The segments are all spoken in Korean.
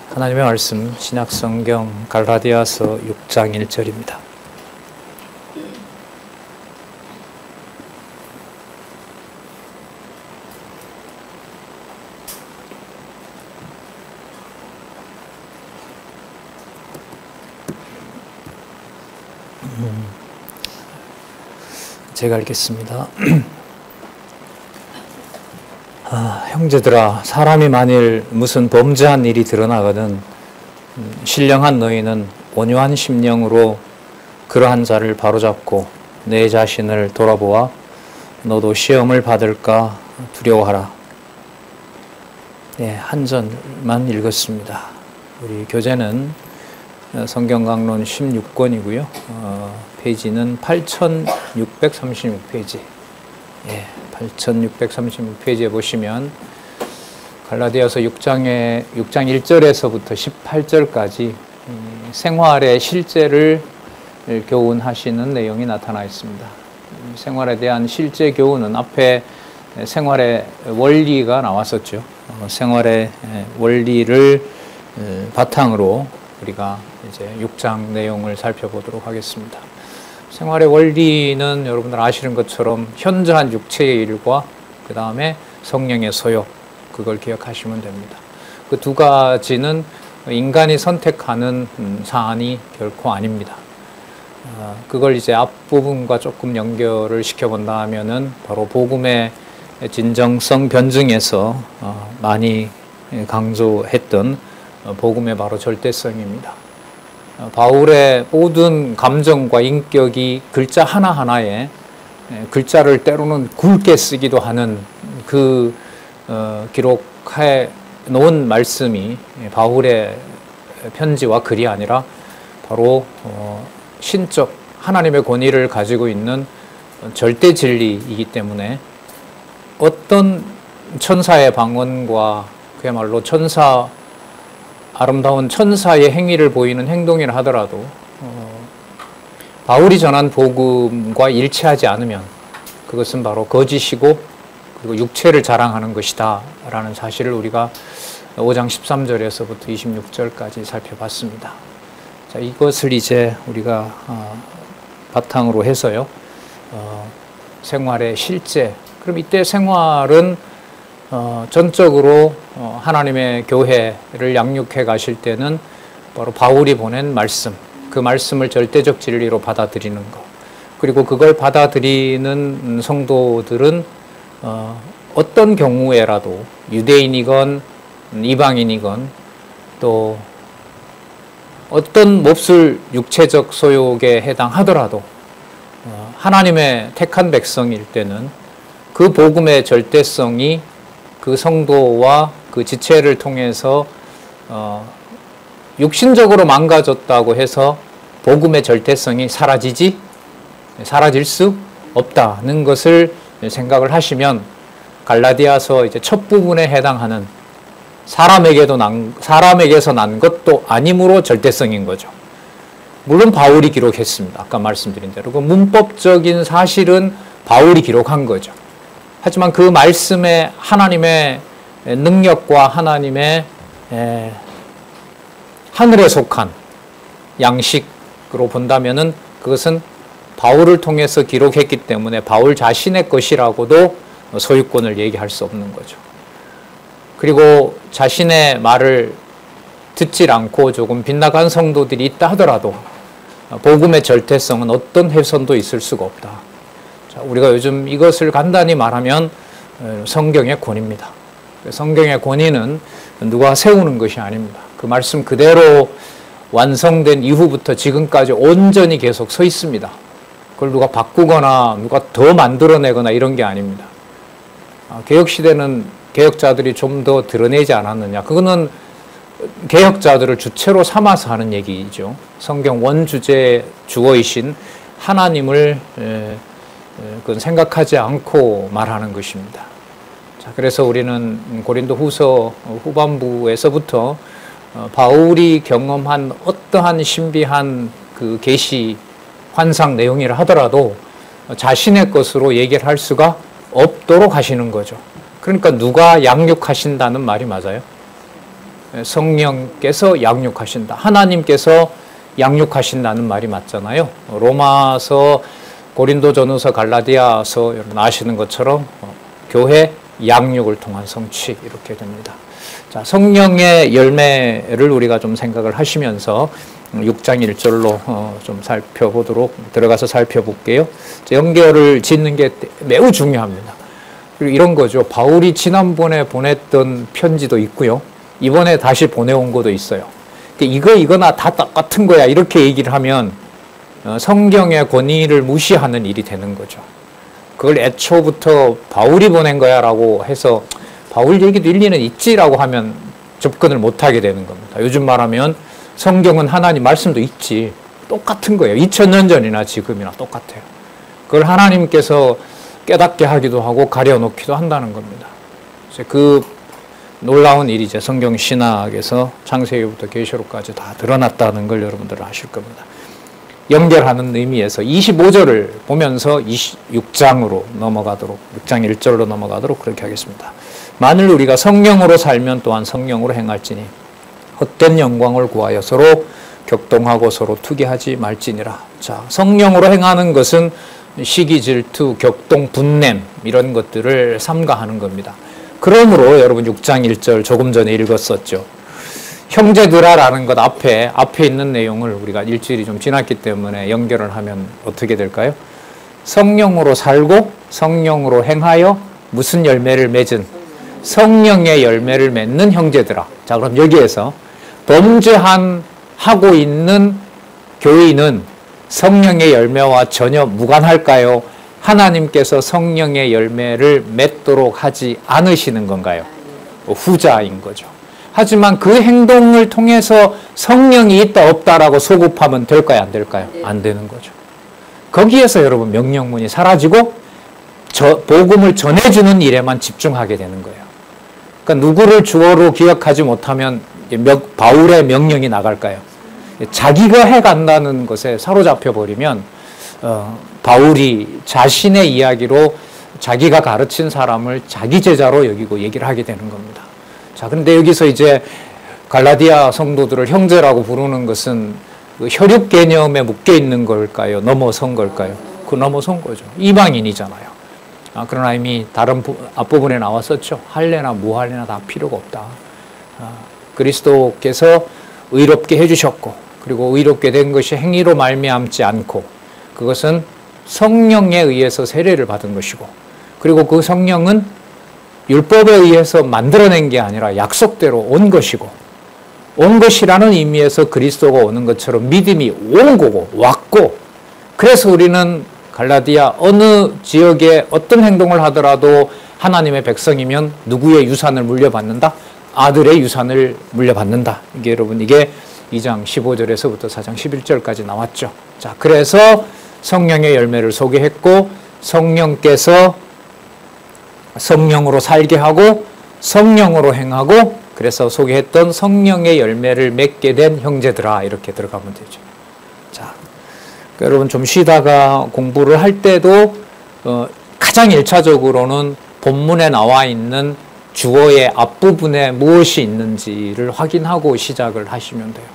하나님의 말씀 신약성경 갈라디아서 6장 1절입니다. 제가 읽겠습니다. 형제들아, 사람이 만일 무슨 범죄한 일이 드러나거든 신령한 너희는 온유한 심령으로 그러한 자를 바로잡고 내 자신을 돌아보아 너도 시험을 받을까 두려워하라. 한 절만 읽었습니다. 우리 교재는 성경강론 16권이고요. 페이지는 8636페이지. 8636페이지에 보시면 갈라디아서 6장 1절에서부터 18절까지 생활의 실제를 교훈하시는 내용이 나타나 있습니다. 생활에 대한 실제 교훈은 앞에 생활의 원리가 나왔었죠. 생활의 원리를 바탕으로 우리가 이제 6장 내용을 살펴보도록 하겠습니다. 생활의 원리는 여러분들 아시는 것처럼 현저한 육체의 일과 그 다음에 성령의 소욕, 그걸 기억하시면 됩니다. 그 두 가지는 인간이 선택하는 사안이 결코 아닙니다. 그걸 이제 앞부분과 조금 연결을 시켜본다 하면은 바로 복음의 진정성 변증에서 많이 강조했던 복음의 바로 절대성입니다. 바울의 모든 감정과 인격이 글자 하나하나에 글자를 때로는 굵게 쓰기도 하는 그 기록해 놓은 말씀이 바울의 편지와 글이 아니라 바로 신적 하나님의 권위를 가지고 있는 절대 진리이기 때문에 어떤 천사의 방언과 그야말로 아름다운 천사의 행위를 보이는 행동이라 하더라도 바울이 전한 복음과 일치하지 않으면 그것은 바로 거짓이고 그리고 육체를 자랑하는 것이다 라는 사실을 우리가 5장 13절에서부터 26절까지 살펴봤습니다. 자, 이것을 이제 우리가 바탕으로 해서요, 생활의 실제, 그럼 이때 생활은 전적으로 하나님의 교회를 양육해 가실 때는 바로 바울이 보낸 말씀, 그 말씀을 절대적 진리로 받아들이는 것, 그리고 그걸 받아들이는 성도들은 어떤 경우에라도 유대인이건 이방인이건 또 어떤 몹쓸 육체적 소욕에 해당하더라도 하나님의 택한 백성일 때는 그 복음의 절대성이 그 성도와 그 지체를 통해서 육신적으로 망가졌다고 해서 복음의 절대성이 사라질 수 없다는 것을 생각을 하시면 갈라디아서 이제 첫 부분에 해당하는 사람에게서 난 것도 아니므로 절대성인 거죠. 물론 바울이 기록했습니다. 아까 말씀드린 대로 그 문법적인 사실은 바울이 기록한 거죠. 하지만 그 말씀에 하나님의 능력과 하나님의 하늘에 속한 양식으로 본다면은 그것은 바울을 통해서 기록했기 때문에 바울 자신의 것이라고도 소유권을 얘기할 수 없는 거죠. 그리고 자신의 말을 듣질 않고 조금 빗나간 성도들이 있다 하더라도 복음의 절대성은 어떤 훼손도 있을 수가 없다. 자, 우리가 요즘 이것을 간단히 말하면 성경의 권위입니다. 성경의 권위는 누가 세우는 것이 아닙니다. 그 말씀 그대로 완성된 이후부터 지금까지 온전히 계속 서 있습니다. 그걸 누가 바꾸거나 누가 더 만들어내거나 이런 게 아닙니다. 개혁시대는 개혁자들이 좀 더 드러내지 않았느냐. 그거는 개혁자들을 주체로 삼아서 하는 얘기죠. 성경 원주제 주어이신 하나님을 그건 생각하지 않고 말하는 것입니다. 자, 그래서 우리는 고린도 후서 후반부에서부터 바울이 경험한 어떠한 신비한 그 계시 환상 내용이라 하더라도 자신의 것으로 얘기를 할 수가 없도록 하시는 거죠. 그러니까 누가 양육하신다는 말이 맞아요? 성령께서 양육하신다. 하나님께서 양육하신다는 말이 맞잖아요. 로마서, 고린도전후서, 갈라디아서 아시는 것처럼 교회 양육을 통한 성취 이렇게 됩니다. 자, 성령의 열매를 우리가 좀 생각을 하시면서 6장 1절로 좀 들어가서 살펴볼게요. 연결을 짓는 게 매우 중요합니다. 그리고 이런 거죠. 바울이 지난번에 보냈던 편지도 있고요. 이번에 다시 보내온 것도 있어요. 이거나 다 똑같은 거야. 이렇게 얘기를 하면 성경의 권위를 무시하는 일이 되는 거죠. 그걸 애초부터 바울이 보낸 거야 라고 해서 바울 얘기도 일리는 있지라고 하면 접근을 못하게 되는 겁니다. 요즘 말하면 성경은 하나님 말씀도 있지. 똑같은 거예요. 2000년 전이나 지금이나 똑같아요. 그걸 하나님께서 깨닫게 하기도 하고 가려놓기도 한다는 겁니다. 그 놀라운 일이 이제 성경 신학에서 창세기부터 계시록까지 다 드러났다는 걸 여러분들 아실 겁니다. 연결하는 의미에서 25절을 보면서 26장으로 넘어가도록, 6장 1절로 넘어가도록 그렇게 하겠습니다. 만일 우리가 성령으로 살면 또한 성령으로 행할지니 헛된 영광을 구하여 서로 격동하고 서로 투기하지 말지니라. 자, 성령으로 행하는 것은 시기, 질투, 격동, 분냄 이런 것들을 삼가하는 겁니다. 그러므로 여러분 6장 1절 조금 전에 읽었었죠. 형제들아라는 것 앞에 있는 내용을 우리가 일주일이 좀 지났기 때문에 연결을 하면 어떻게 될까요? 성령으로 살고 성령으로 행하여 무슨 열매를 맺은? 성령의 열매를 맺는 형제들아. 자, 그럼 여기에서 범죄하고 있는 교인은 성령의 열매와 전혀 무관할까요? 하나님께서 성령의 열매를 맺도록 하지 않으시는 건가요? 후자인 거죠. 하지만 그 행동을 통해서 성령이 있다 없다라고 소급하면 될까요? 안 될까요? 안 되는 거죠. 거기에서 여러분 명령문이 사라지고 복음을 전해주는 일에만 집중하게 되는 거예요. 그러니까 누구를 주어로 기억하지 못하면 바울의 명령이 나갈까요? 자기가 해간다는 것에 사로잡혀 버리면 바울이 자신의 이야기로 자기가 가르친 사람을 자기 제자로 여기고 얘기를 하게 되는 겁니다. 자, 그런데 여기서 이제 갈라디아 성도들을 형제라고 부르는 것은 그 혈육 개념에 묶여 있는 걸까요? 넘어선 걸까요? 그 넘어선 거죠. 이방인이잖아요. 그러나 이미 다른 앞부분에 나왔었죠. 할례나 무할례나 다 필요가 없다. 그리스도께서 의롭게 해주셨고, 그리고 의롭게 된 것이 행위로 말미암지 않고, 그것은 성령에 의해서 세례를 받은 것이고, 그리고 그 성령은 율법에 의해서 만들어낸 게 아니라 약속대로 온 것이고, 온 것이라는 의미에서 그리스도가 오는 것처럼 믿음이 온 거고 왔고, 그래서 우리는 갈라디아 어느 지역에 어떤 행동을 하더라도 하나님의 백성이면 누구의 유산을 물려받는다? 아들의 유산을 물려받는다. 이게 여러분, 이게 2장 15절에서부터 4장 11절까지 나왔죠. 자, 그래서 성령의 열매를 소개했고, 성령께서 성령으로 살게 하고 성령으로 행하고, 그래서 소개했던 성령의 열매를 맺게 된 형제들아, 이렇게 들어가면 되죠. 자, 여러분 좀 쉬다가 공부를 할 때도 가장 1차적으로는 본문에 나와 있는 주어의 앞부분에 무엇이 있는지를 확인하고 시작을 하시면 돼요.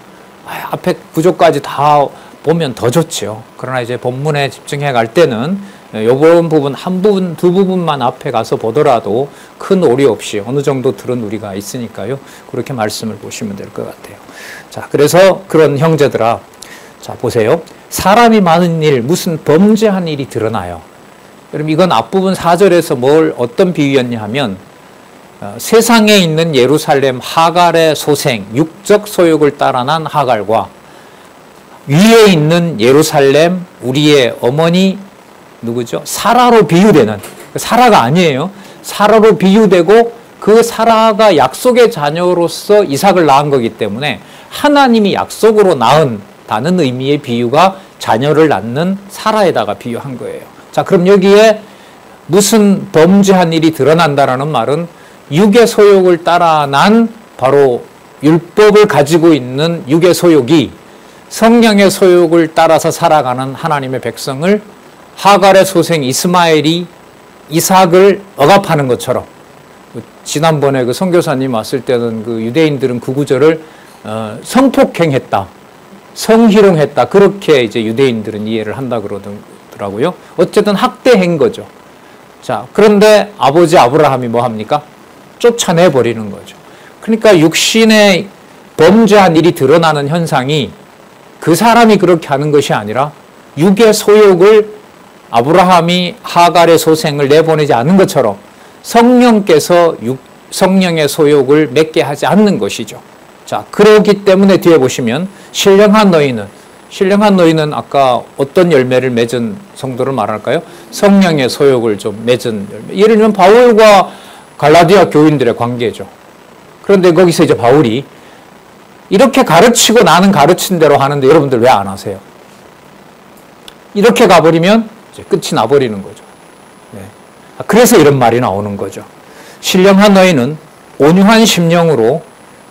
앞에 구조까지 다 보면 더 좋죠. 그러나 이제 본문에 집중해 갈 때는 이번 부분, 한 부분, 두 부분만 앞에 가서 보더라도 큰 오리 없이 어느 정도 들은 우리가 있으니까요. 그렇게 말씀을 보시면 될 것 같아요. 자, 그래서 그런 형제들아, 자, 보세요. 사람이 많은 일, 무슨 범죄한 일이 드러나요. 여러분, 이건 앞부분 4절에서 어떤 비유였냐 하면, 세상에 있는 예루살렘 하갈의 소생, 육적 소욕을 따라 난 하갈과 위에 있는 예루살렘 우리의 어머니 누구죠? 사라로 비유되는, 사라가 아니에요. 사라로 비유되고 그 사라가 약속의 자녀로서 이삭을 낳은 거기 때문에 하나님이 약속으로 낳은다는 의미의 비유가 자녀를 낳는 사라에다가 비유한 거예요. 자, 그럼 여기에 무슨 범죄한 일이 드러난다라는 말은 육의 소욕을 따라 난 바로 율법을 가지고 있는 육의 소욕이 성령의 소욕을 따라서 살아가는 하나님의 백성을 하갈의 소생 이스마엘이 이삭을 억압하는 것처럼 지난번에 그 선교사님 왔을 때는 그 유대인들은 그 구절을 성폭행했다, 성희롱했다, 그렇게 이제 유대인들은 이해를 한다 그러더라고요. 어쨌든 학대한 거죠. 자, 그런데 아버지 아브라함이 뭐 합니까? 쫓아내 버리는 거죠. 그러니까 육신의 범죄한 일이 드러나는 현상이 그 사람이 그렇게 하는 것이 아니라 육의 소욕을 아브라함이 하갈의 소생을 내보내지 않은 것처럼 성령께서 성령의 소욕을 맺게 하지 않는 것이죠. 자, 그렇기 때문에 뒤에 보시면 신령한 너희는 아까 어떤 열매를 맺은 성도를 말할까요? 성령의 소욕을 좀 맺은 열매. 예를 들면 바울과 갈라디아 교인들의 관계죠. 그런데 거기서 이제 바울이 이렇게 가르치고 나는 가르친 대로 하는데 여러분들 왜 안 하세요? 이렇게 가버리면 이제 끝이 나버리는 거죠. 네. 그래서 이런 말이 나오는 거죠. 신령한 너희는 온유한 심령으로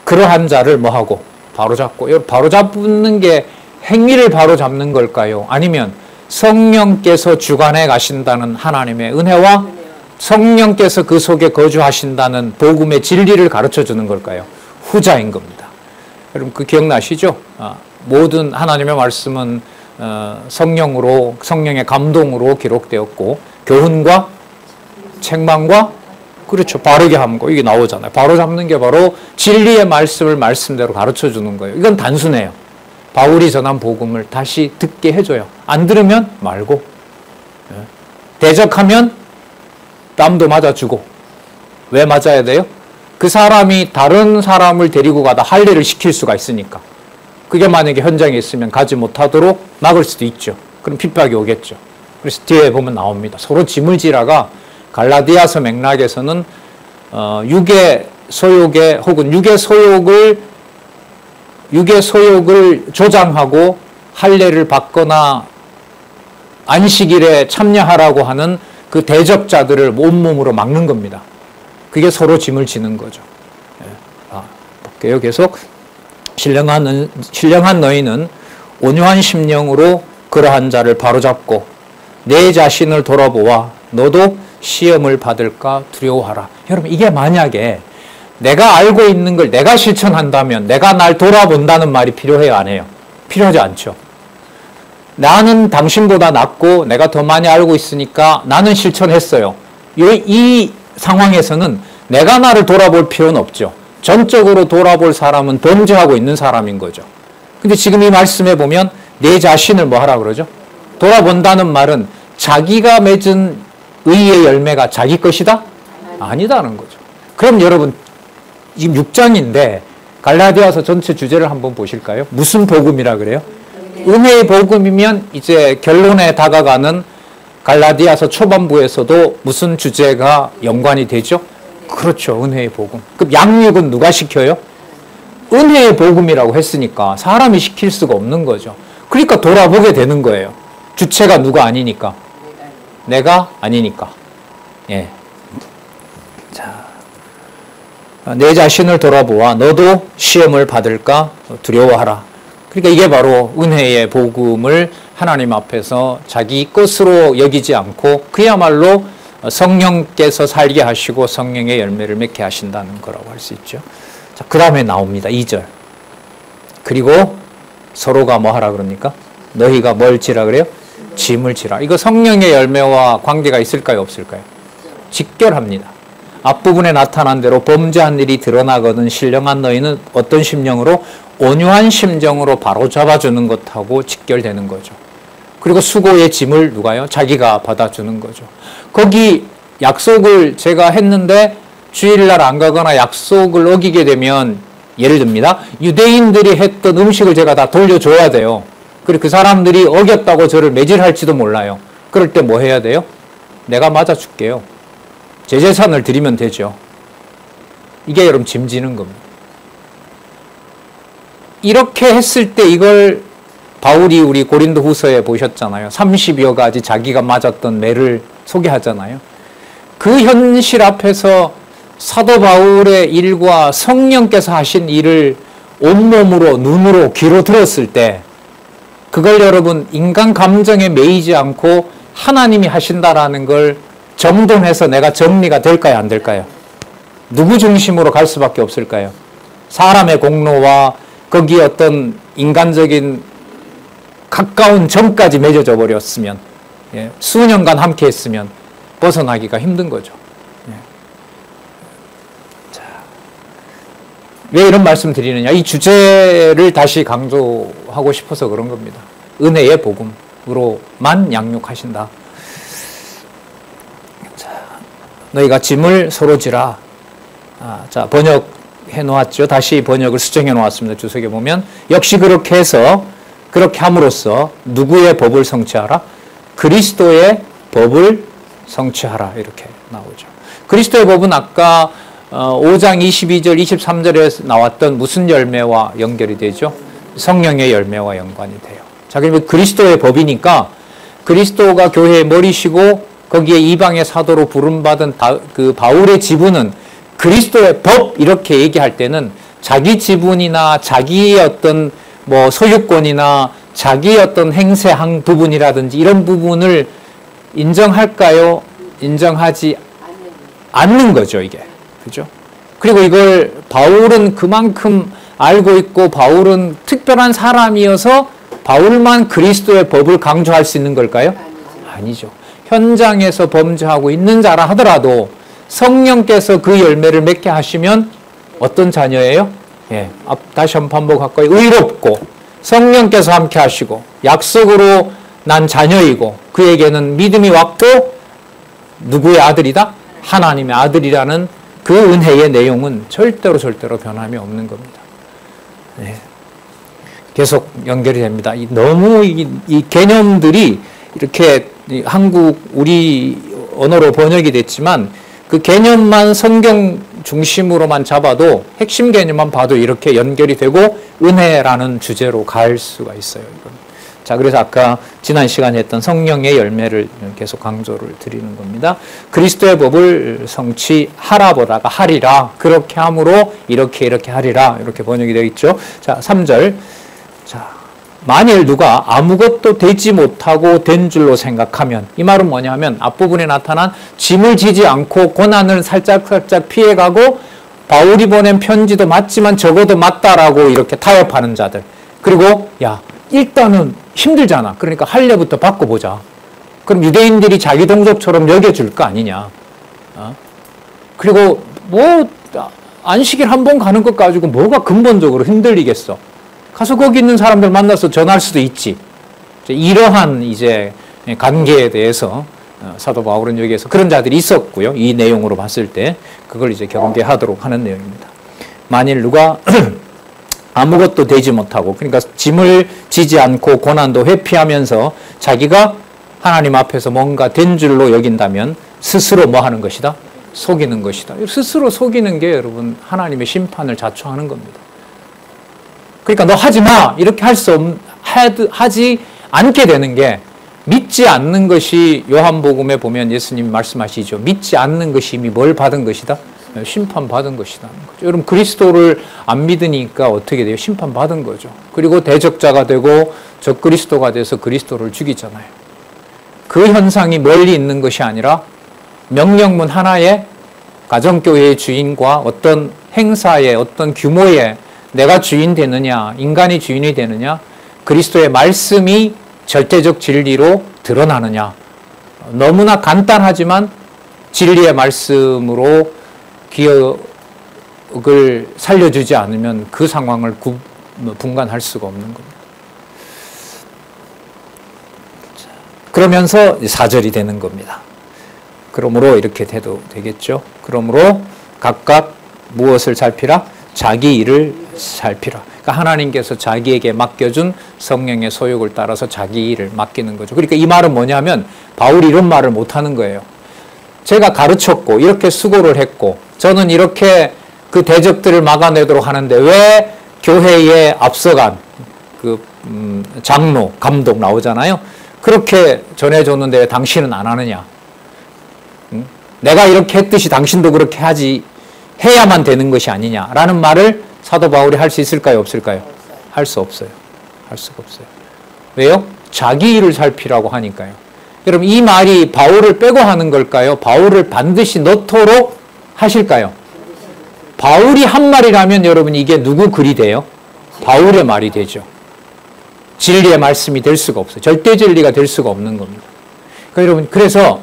그러한 자를 뭐하고 바로잡고, 바로잡는 게 행위를 바로잡는 걸까요? 아니면 성령께서 주관해 가신다는 하나님의 은혜와 성령께서 그 속에 거주하신다는 복음의 진리를 가르쳐 주는 걸까요? 후자인 겁니다. 여러분 그 기억나시죠? 모든 하나님의 말씀은 성령으로, 성령의 감동으로 기록되었고 교훈과 책망과 그렇죠, 바르게 하는 거, 이게 나오잖아요. 바로 잡는 게 바로 진리의 말씀을 말씀대로 가르쳐 주는 거예요. 이건 단순해요. 바울이 전한 복음을 다시 듣게 해줘요. 안 들으면 말고, 대적하면 땀도 맞아주고. 왜 맞아야 돼요? 그 사람이 다른 사람을 데리고 가다 할례를 시킬 수가 있으니까. 그게 만약에 현장에 있으면 가지 못하도록 막을 수도 있죠. 그럼 핍박이 오겠죠. 그래서 뒤에 보면 나옵니다. 서로 짐을 지라가 갈라디아서 맥락에서는 육의 소욕에 혹은 육의 소욕을 조장하고 할례를 받거나 안식일에 참여하라고 하는 그 대적자들을 온몸으로 막는 겁니다. 그게 서로 짐을 지는 거죠. 볼게요. 계속 신령한 너희는 온유한 심령으로 그러한 자를 바로잡고 내 자신을 돌아보아 너도 시험을 받을까 두려워하라. 여러분 이게 만약에 내가 알고 있는 걸 내가 실천한다면 내가 날 돌아본다는 말이 필요해요, 안 해요? 필요하지 않죠. 나는 당신보다 낫고 내가 더 많이 알고 있으니까 나는 실천했어요. 이 상황에서는 내가 나를 돌아볼 필요는 없죠. 전적으로 돌아볼 사람은 범죄하고 있는 사람인 거죠. 근데 지금 이 말씀에 보면 내 자신을 뭐 하라 그러죠? 돌아본다는 말은 자기가 맺은 의의 열매가 자기 것이다? 아니다는 거죠. 그럼 여러분 지금 6장인데 갈라디아서 전체 주제를 한번 보실까요? 무슨 복음이라 그래요? 은혜의 복음이면 이제 결론에 다가가는 갈라디아서 초반부에서도 무슨 주제가 연관이 되죠? 그렇죠. 은혜의 복음. 그럼 양육은 누가 시켜요? 은혜의 복음이라고 했으니까 사람이 시킬 수가 없는 거죠. 그러니까 돌아보게 되는 거예요. 주체가 누가 아니니까. 내가 아니니까. 예. 자, 내 자신을 돌아보아 너도 시험을 받을까 두려워하라. 그러니까 이게 바로 은혜의 복음을 하나님 앞에서 자기 것으로 여기지 않고 그야말로 성령께서 살게 하시고 성령의 열매를 맺게 하신다는 거라고 할 수 있죠. 자, 그 다음에 나옵니다. 2절. 그리고 서로가 뭐 하라 그럽니까? 너희가 뭘 지라 그래요? 짐을 지라. 이거 성령의 열매와 관계가 있을까요? 없을까요? 직결합니다. 앞부분에 나타난 대로 범죄한 일이 드러나거든 신령한 너희는 어떤 심령으로? 온유한 심정으로 바로 잡아주는 것하고 직결되는 거죠. 그리고 수고의 짐을 누가요? 자기가 받아주는 거죠. 거기 약속을 제가 했는데 주일날 안 가거나 약속을 어기게 되면 예를 듭니다. 유대인들이 했던 음식을 제가 다 돌려줘야 돼요. 그리고 그 사람들이 어겼다고 저를 매질할지도 몰라요. 그럴 때 뭐 해야 돼요? 내가 맞아줄게요. 제 재산을 드리면 되죠. 이게 여러분 짐지는 겁니다. 이렇게 했을 때 이걸 바울이 우리 고린도 후서에 보셨잖아요. 30여 가지 자기가 맞았던 매를 소개하잖아요. 그 현실 앞에서 사도 바울의 일과 성령께서 하신 일을 온몸으로 눈으로 귀로 들었을 때 그걸 여러분 인간 감정에 매이지 않고 하나님이 하신다라는 걸 정돈해서 내가 정리가 될까요? 안 될까요? 누구 중심으로 갈 수밖에 없을까요? 사람의 공로와 거기에 어떤 인간적인 가까운 정까지 맺어져 버렸으면, 수년간 함께 했으면 벗어나기가 힘든 거죠. 자, 왜 이런 말씀 드리느냐? 이 주제를 다시 강조하고 싶어서 그런 겁니다. 은혜의 복음으로만 양육하신다. 자, 너희가 짐을 서로 지라. 자, 번역해 놓았죠. 다시 번역을 수정해 놓았습니다. 주석에 보면 역시 그렇게 해서 그렇게 함으로써 누구의 법을 성취하라? 그리스도의 법을 성취하라. 이렇게 나오죠. 그리스도의 법은 아까 5장 22절 23절에 나왔던 무슨 열매와 연결이 되죠? 성령의 열매와 연관이 돼요. 자, 그러면 그리스도의 법이니까 그리스도가 교회의 머리시고 거기에 이방의 사도로 부름받은 그 바울의 지분은 그리스도의 법 이렇게 얘기할 때는 자기 지분이나 자기의 어떤 뭐 소유권이나 자기의 어떤 행세 한 부분이라든지 이런 부분을 인정할까요? 인정하지 않는 거죠, 이게. 그죠? 그리고 이걸 바울은 그만큼 알고 있고 바울은 특별한 사람이어서 바울만 그리스도의 법을 강조할 수 있는 걸까요? 아니죠. 현장에서 범죄하고 있는 자라 하더라도 성령께서 그 열매를 맺게 하시면 어떤 자녀예요? 다시 한번 반복할까요? 의롭고 성령께서 함께 하시고 약속으로 난 자녀이고 그에게는 믿음이 왔고 누구의 아들이다? 하나님의 아들이라는 그 은혜의 내용은 절대로 변함이 없는 겁니다. 계속 연결이 됩니다. 너무 이 개념들이 이렇게 우리 언어로 번역이 됐지만 그 개념만 성경 중심으로만 잡아도 핵심 개념만 봐도 이렇게 연결이 되고 은혜라는 주제로 갈 수가 있어요. 자, 그래서 아까 지난 시간에 했던 성령의 열매를 계속 강조를 드리는 겁니다. 그리스도의 법을 성취하라 보다가 하리라. 그렇게 함으로 이렇게 하리라. 이렇게 번역이 되어 있죠. 자, 3절. 자, 만일 누가 아무것도 되지 못하고 된 줄로 생각하면 이 말은 뭐냐면 앞부분에 나타난 짐을 지지 않고 고난을 살짝 피해가고 바울이 보낸 편지도 맞지만 적어도 맞다라고 이렇게 타협하는 자들. 그리고 일단은 힘들잖아. 그러니까 할례부터 바꿔보자. 그럼 유대인들이 자기 동족처럼 여겨줄 거 아니냐. 그리고 안식일 한 번 가는 것 가지고 뭐가 근본적으로 흔들리겠어. 가서 거기 있는 사람들 만나서 전할 수도 있지. 이러한 이제 관계에 대해서 사도 바울은 여기에서 그런 자들이 있었고요. 이 내용으로 봤을 때 그걸 이제 경계하도록 하는 내용입니다. 만일 누가 아무것도 되지 못하고 그러니까 짐을 지지 않고 고난도 회피하면서 자기가 하나님 앞에서 뭔가 된 줄로 여긴다면 스스로 뭐 하는 것이다? 속이는 것이다. 스스로 속이는 게 여러분 하나님의 심판을 자초하는 겁니다. 그러니까 너 하지 마! 이렇게 하지 않게 되는 게 믿지 않는 것이 요한복음에 보면 예수님 말씀하시죠. 믿지 않는 것이 이미 뭘 받은 것이다? 심판받은 것이다. 여러분 그리스도를 안 믿으니까 어떻게 돼요? 심판받은 거죠. 그리고 대적자가 되고 적그리스도가 돼서 그리스도를 죽이잖아요. 그 현상이 멀리 있는 것이 아니라 명령문 하나에 가정교회의 주인과 어떤 행사의 어떤 규모의 내가 주인 되느냐, 인간이 주인이 되느냐, 그리스도의 말씀이 절대적 진리로 드러나느냐. 너무나 간단하지만 진리의 말씀으로 기억을 살려주지 않으면 그 상황을 분간할 수가 없는 겁니다. 그러면서 4절이 되는 겁니다. 그러므로 이렇게 돼도 되겠죠. 그러므로 각각 무엇을 살피라? 자기 일을 살피라. 그러니까 하나님께서 자기에게 맡겨준 성령의 소욕을 따라서 자기 일을 맡기는 거죠. 그러니까 이 말은 뭐냐면 바울이 이런 말을 못하는 거예요. 제가 가르쳤고 이렇게 수고를 했고 저는 이렇게 그 대적들을 막아내도록 하는데 왜 교회에 앞서간 그 장로, 감독 나오잖아요. 그렇게 전해줬는데 왜 당신은 안 하느냐. 내가 이렇게 했듯이 당신도 그렇게 해야만 되는 것이 아니냐라는 말을 사도 바울이 할 수 있을까요? 없을까요? 할 수 없어요. 할 수가 없어요. 왜요? 자기 일을 살피라고 하니까요. 여러분 이 말이 바울을 빼고 하는 걸까요? 바울을 반드시 넣도록 하실까요? 바울이 한 말이라면 여러분 이게 누구 글이 돼요? 바울의 말이 되죠. 진리의 말씀이 될 수가 없어요. 절대 진리가 될 수가 없는 겁니다. 그러니까 여러분, 그래서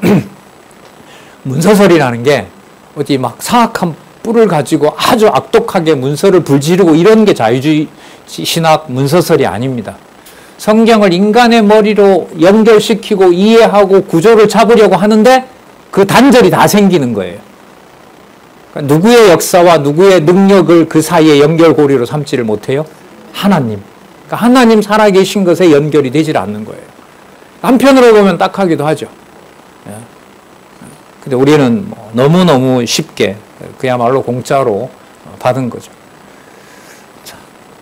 문서설이라는 게 어디 막 사악한 뿔을 가지고 아주 악독하게 문서를 불지르고 이런 게 자유주의 신학 문서설이 아닙니다. 성경을 인간의 머리로 연결시키고 이해하고 구조를 잡으려고 하는데 그 단절이 다 생기는 거예요. 그러니까 누구의 역사와 누구의 능력을 그 사이에 연결고리로 삼지를 못해요? 하나님. 그러니까 하나님 살아계신 것에 연결이 되질 않는 거예요. 한편으로 보면 딱하기도 하죠. 근데 우리는 너무너무 쉽게 그야말로 공짜로 받은 거죠. 자,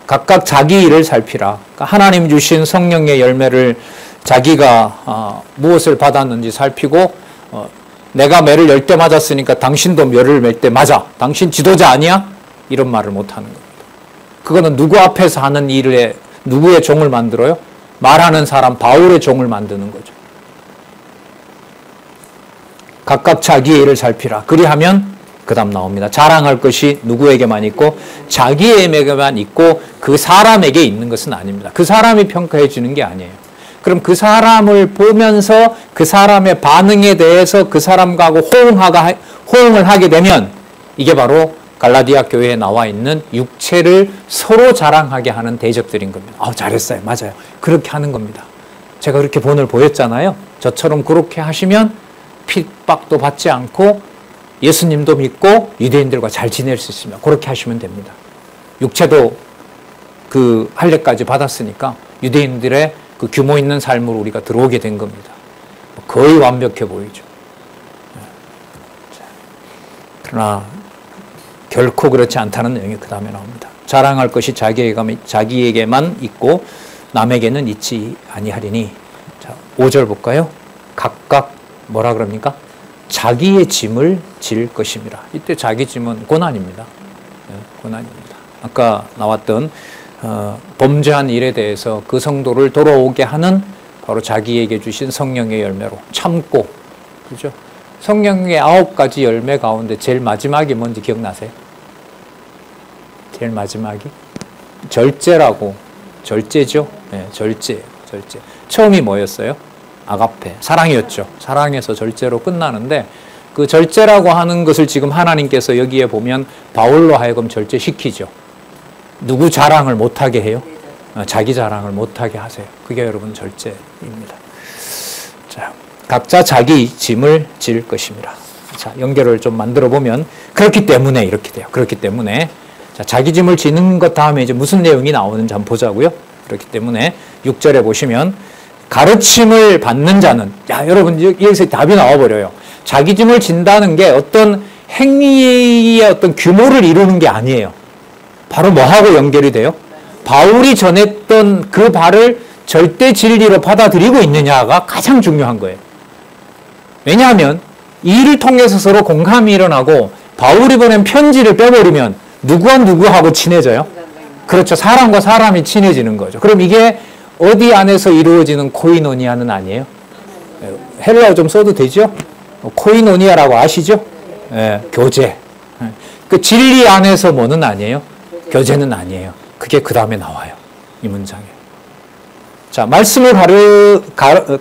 각각 자기 일을 살피라. 그러니까 하나님 주신 성령의 열매를 자기가 무엇을 받았는지 살피고 내가 매를 10대 맞았으니까 당신도 매를 몇 대 맞아. 당신 지도자 아니야? 이런 말을 못하는 겁니다. 그거는 누구 앞에서 하는 일에 누구의 종을 만들어요? 말하는 사람 바울의 종을 만드는 거죠. 각각 자기의 일을 살피라. 그리하면 그 다음 나옵니다. 자랑할 것이 누구에게만 있고 자기에게만 있고 그 사람에게 있는 것은 아닙니다. 그 사람이 평가해 주는 게 아니에요. 그럼 그 사람을 보면서 그 사람의 반응에 대해서 그 사람과 호응을 하게 되면 이게 바로 갈라디아 교회에 나와 있는 육체를 서로 자랑하게 하는 대적들인 겁니다. 잘했어요. 맞아요. 그렇게 하는 겁니다. 제가 그렇게 본을 보였잖아요. 저처럼 그렇게 하시면 핍박도 받지 않고 예수님도 믿고 유대인들과 잘 지낼 수 있습니다. 그렇게 하시면 됩니다. 육체도 그 할례까지 받았으니까 유대인들의 그 규모 있는 삶으로 우리가 들어오게 된 겁니다. 거의 완벽해 보이죠. 그러나 결코 그렇지 않다는 내용이 그 다음에 나옵니다. 자랑할 것이 자기에게만 있고 남에게는 있지 아니하리니. 자, 5절 볼까요? 각각 뭐라 그럽니까? 자기의 짐을 질 것입니다. 이때 자기 짐은 고난입니다. 고난입니다. 아까 나왔던 범죄한 일에 대해서 그 성도를 돌아오게 하는 바로 자기에게 주신 성령의 열매로 참고, 그죠? 성령의 9가지 열매 가운데 제일 마지막이 뭔지 기억나세요? 제일 마지막이 절제라고. 절제죠? 네, 절제. 처음이 뭐였어요? 아가페, 사랑이었죠. 사랑에서 절제로 끝나는데 그 절제라고 하는 것을 지금 하나님께서 여기에 보면 바울로 하여금 절제시키죠. 누구 자랑을 못하게 해요? 자기 자랑을 못하게 하세요. 그게 여러분 절제입니다. 자, 각자 자기 짐을 질 것입니다. 자, 연결을 좀 만들어 보면 그렇기 때문에 이렇게 돼요. 그렇기 때문에 자, 자기 짐을 지는 것 다음에 이제 무슨 내용이 나오는지 한번 보자고요. 그렇기 때문에 6절에 보시면 가르침을 받는 자는, 여러분 여기서 답이 나와버려요. 자기 짐을 진다는 게 어떤 행위의 어떤 규모를 이루는 게 아니에요. 바로 뭐하고 연결이 돼요? 바울이 전했던 그 바를 절대 진리로 받아들이고 있느냐가 가장 중요한 거예요. 왜냐하면 이 일을 통해서 서로 공감이 일어나고 바울이 보낸 편지를 빼버리면 누구와 누구하고 친해져요? 그렇죠. 사람과 사람이 친해지는 거죠. 그럼 이게 어디 안에서 이루어지는 코이노니아는 아니에요? 헬라어 좀 써도 되죠? 코이노니아라고 아시죠? 교제. 그 진리 안에서 뭐는 아니에요? 교제는 아니에요. 그게 그 다음에 나와요. 이 문장에. 자, 말씀을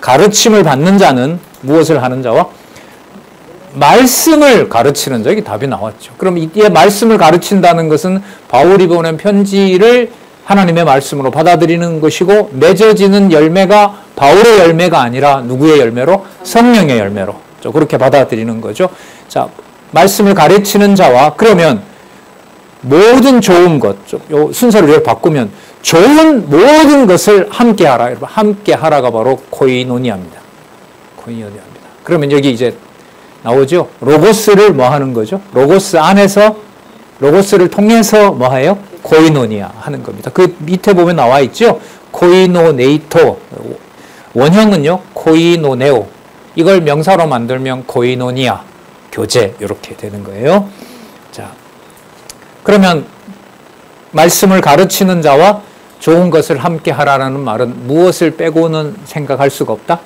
가르침을 받는 자는 무엇을 하는 자와? 말씀을 가르치는 자. 여기 답이 나왔죠. 그럼 이게 말씀을 가르친다는 것은 바울이 보낸 편지를 하나님의 말씀으로 받아들이는 것이고 맺어지는 열매가 바울의 열매가 아니라 누구의 열매로? 성령의 열매로. 그렇게 받아들이는 거죠. 자, 말씀을 가르치는 자와 그러면 모든 좋은 것, 요 순서를 이렇게 바꾸면 좋은 모든 것을 함께 하라. 함께 하라가 바로 코이노니아입니다. 코이노니아입니다. 그러면 여기 이제 나오죠. 로고스를 뭐 하는 거죠? 로고스 안에서 로고스를 통해서 뭐 해요? 코이노니아 하는 겁니다. 그 밑에 보면 나와 있죠. 코이노네이토. 원형은요. 코이노네오. 이걸 명사로 만들면 코이노니아. 교제. 이렇게 되는 거예요. 자, 그러면 말씀을 가르치는 자와 좋은 것을 함께 하라는 말은 무엇을 빼고는 생각할 수가 없다?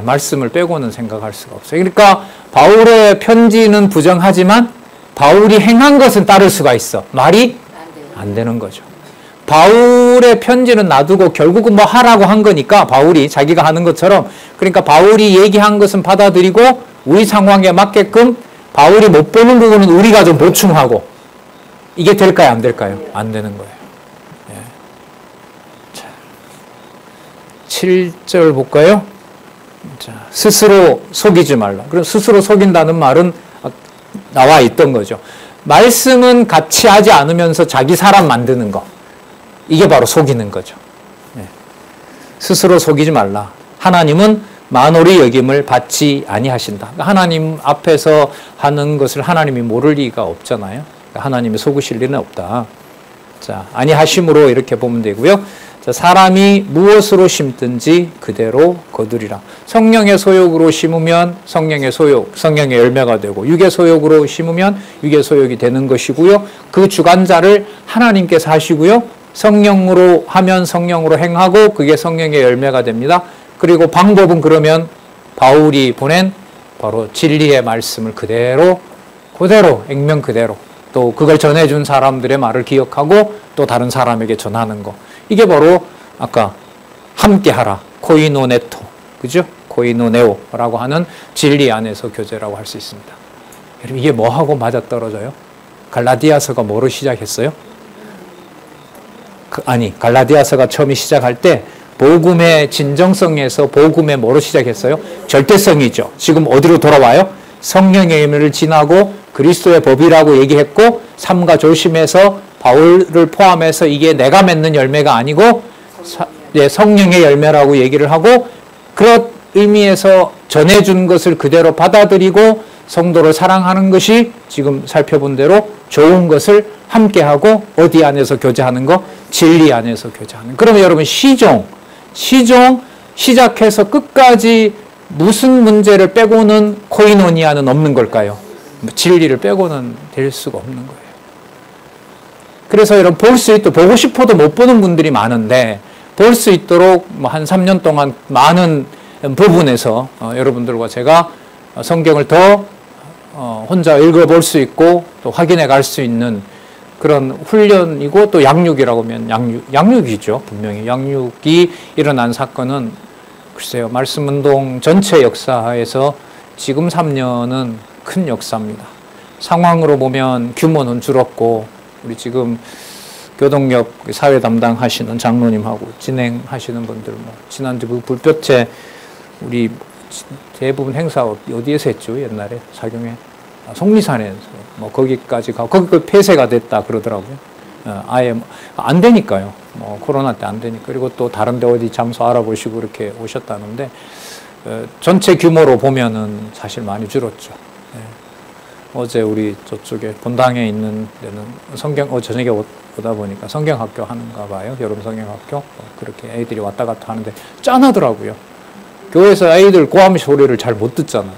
말씀을 빼고는 생각할 수가 없어요. 그러니까 바울의 편지는 부정하지만 바울이 행한 것은 따를 수가 있어. 말이 안 되는 거죠. 바울의 편지는 놔두고 결국은 뭐 하라고 한 거니까 바울이 자기가 하는 것처럼 그러니까 바울이 얘기한 것은 받아들이고 우리 상황에 맞게끔 바울이 못 보는 부분은 우리가 좀 보충하고 이게 될까요? 안 될까요? 안 되는 거예요. 예. 자, 7절 볼까요? 자, 스스로 속이지 말라. 그럼 스스로 속인다는 말은 나와 있던 거죠. 말씀은 같이 하지 않으면서 자기 사람 만드는 거. 이게 바로 속이는 거죠. 네. 스스로 속이지 말라. 하나님은 만홀히 여김을 받지 아니하신다. 하나님 앞에서 하는 것을 하나님이 모를 리가 없잖아요. 하나님이 속으실 리는 없다. 자, 아니하심으로 이렇게 보면 되고요. 자, 사람이 무엇으로 심든지 그대로 거두리라. 성령의 소욕으로 심으면 성령의 소욕, 성령의 열매가 되고 육의 소욕으로 심으면 육의 소욕이 되는 것이고요. 그 주관자를 하나님께서 하시고요. 성령으로 하면 성령으로 행하고 그게 성령의 열매가 됩니다. 그리고 방법은 그러면 바울이 보낸 바로 진리의 말씀을 그대로 액면 그대로 또 그걸 전해준 사람들의 말을 기억하고 또 다른 사람에게 전하는 거. 이게 바로 아까 함께하라 코이노네토, 그죠? 코이노네오라고 하는 진리 안에서 교제라고 할 수 있습니다. 여러분 이게 뭐하고 맞아떨어져요? 갈라디아서가 뭐로 시작했어요? 갈라디아서가 처음에 시작할 때 복음의 진정성에서 복음의 뭐로 시작했어요? 절대성이죠. 지금 어디로 돌아와요? 성령의 의미를 지나고 그리스도의 법이라고 얘기했고 삼가 조심해서 바울을 포함해서 이게 내가 맺는 열매가 아니고 성령의 열매라고 얘기를 하고 그런 의미에서 전해준 것을 그대로 받아들이고 성도를 사랑하는 것이 지금 살펴본 대로 좋은 것을 함께하고 어디 안에서 교제하는 거? 진리 안에서 교제하는. 그러면 여러분 시종 시작해서 끝까지 무슨 문제를 빼고는 코이노니아는 없는 걸까요? 진리를 빼고는 될 수가 없는 거예요. 그래서 여러분 볼 수 있도록 보고 싶어도 못 보는 분들이 많은데 볼 수 있도록 한 3년 동안 많은 부분에서 여러분들과 제가 성경을 더 혼자 읽어볼 수 있고 또 확인해 갈 수 있는 그런 훈련이고 또 양육이라고 하면 양육이죠. 분명히 양육이 일어난 사건은 글쎄요. 말씀운동 전체 역사에서 지금 3년은 큰 역사입니다. 상황으로 보면 규모는 줄었고 우리 지금 교동역 사회 담당하시는 장로님하고 진행하시는 분들 지난주 그 불볕에 우리 대부분 행사 어디에서 했죠? 옛날에 사경에 속리산에서 거기까지 가고 거기 폐쇄가 됐다 그러더라고요. 아예 안 되니까요. 코로나 때 안 되니까. 그리고 또 다른 데 어디 장소 알아보시고 이렇게 오셨다는데 전체 규모로 보면은 사실 많이 줄었죠. 어제 우리 저쪽에 본당에 있는 데는 저녁에 오다 보니까 성경학교 하는가 봐요. 여름 성경학교. 그렇게 애들이 왔다 갔다 하는데 짠하더라고요. 교회에서 아이들 고함 소리를 잘 못 듣잖아.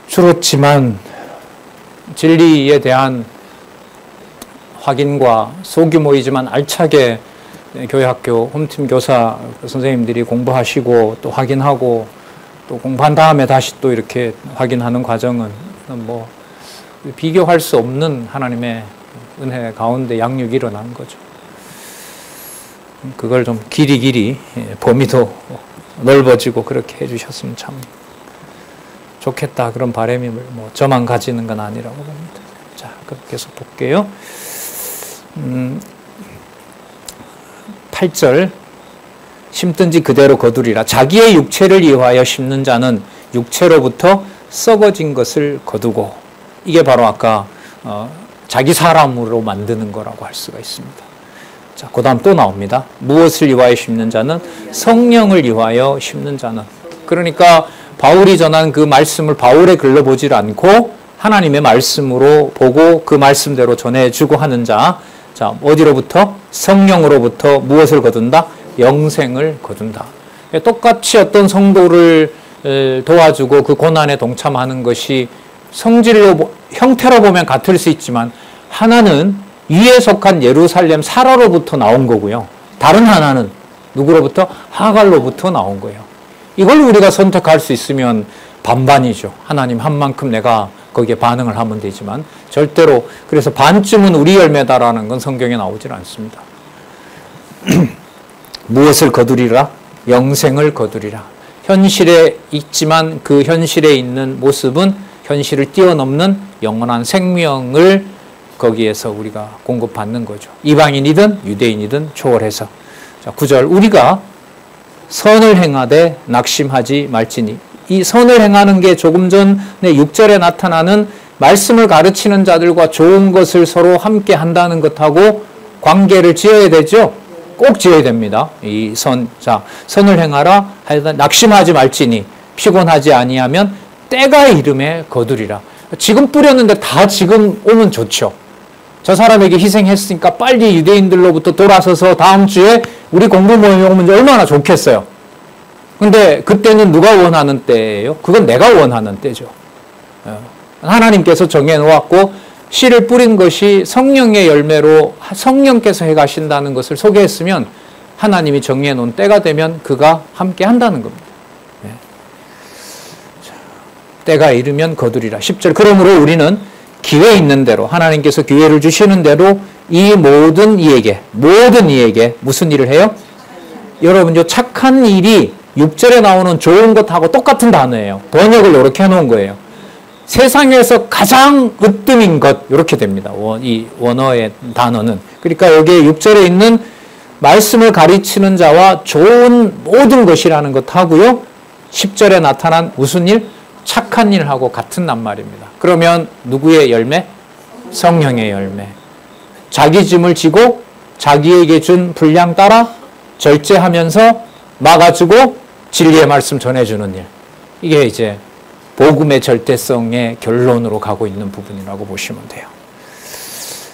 줄었지만 진리에 대한 확인과 소규모이지만 알차게 교회 학교 홈팀 교사 선생님들이 공부하시고 또 확인하고 또 공부한 다음에 다시 또 이렇게 확인하는 과정은 뭐 비교할 수 없는 하나님의 은혜 가운데 양육이 일어난 거죠. 그걸 좀 길이 범위도 넓어지고 그렇게 해주셨으면 참 좋겠다. 그런 바람이 뭐 저만 가지는 건 아니라고 봅니다. 자, 그럼 계속 볼게요. 8절 심든지 그대로 거두리라. 자기의 육체를 위하여 심는 자는 육체로부터 썩어진 것을 거두고 이게 바로 아까 자기 사람으로 만드는 거라고 할 수가 있습니다. 자, 그 다음 또 나옵니다. 무엇을 위하여 심는 자는 성령을 위하여 심는 자는. 그러니까 바울이 전한 그 말씀을 바울의 글로 보질 않고 하나님의 말씀으로 보고 그 말씀대로 전해주고 하는 자. 자, 어디로부터? 성령으로부터 무엇을 거둔다? 영생을 거둔다. 똑같이 어떤 성도를 도와주고 그 고난에 동참하는 것이 성질로, 형태로 보면 같을 수 있지만 하나는 위에 속한 예루살렘 사라로부터 나온 거고요. 다른 하나는 누구로부터? 하갈로부터 나온 거예요. 이걸 우리가 선택할 수 있으면 반반이죠. 하나님 한 만큼 내가 거기에 반응을 하면 되지만 절대로 그래서 반쯤은 우리 열매다라는 건 성경에 나오질 않습니다. 무엇을 거두리라? 영생을 거두리라. 현실에 있지만 그 현실에 있는 모습은 현실을 뛰어넘는 영원한 생명을 거기에서 우리가 공급받는 거죠. 이방인이든 유대인이든 초월해서. 자, 9절 우리가 선을 행하되 낙심하지 말지니. 이 선을 행하는 게 조금 전에 6절에 나타나는 말씀을 가르치는 자들과 좋은 것을 서로 함께 한다는 것하고 관계를 지어야 되죠. 꼭 지어야 됩니다. 이 선, 자, 선을 행하라 하여간 낙심하지 말지니 피곤하지 아니하면 때가 이름에 거두리라. 지금 뿌렸는데 다 지금 오면 좋죠. 저 사람에게 희생했으니까 빨리 유대인들로부터 돌아서서 다음 주에 우리 공부 모임에 오면 얼마나 좋겠어요. 근데 그때는 누가 원하는 때예요? 그건 내가 원하는 때죠. 하나님께서 정해놓았고 씨를 뿌린 것이 성령의 열매로 성령께서 해가신다는 것을 소개했으면 하나님이 정해놓은 때가 되면 그가 함께 한다는 겁니다. 때가 이르면 거두리라. 10절 그러므로 우리는 기회 있는 대로 하나님께서 기회를 주시는 대로 이 모든 이에게 무슨 일을 해요? 여러분 요 착한 일이 6절에 나오는 좋은 것하고 똑같은 단어예요. 번역을 이렇게 해놓은 거예요. 세상에서 가장 으뜸인 것 이렇게 됩니다. 이 원어의 단어는. 그러니까 여기에 6절에 있는 말씀을 가르치는 자와 좋은 모든 것이라는 것하고요. 10절에 나타난 무슨 일? 착한 일하고 같은 낱말입니다. 그러면 누구의 열매? 성령의 열매. 자기 짐을 지고 자기에게 준 분량 따라 절제하면서 막아주고 진리의 말씀 전해주는 일. 이게 이제 복음의 절대성의 결론으로 가고 있는 부분이라고 보시면 돼요.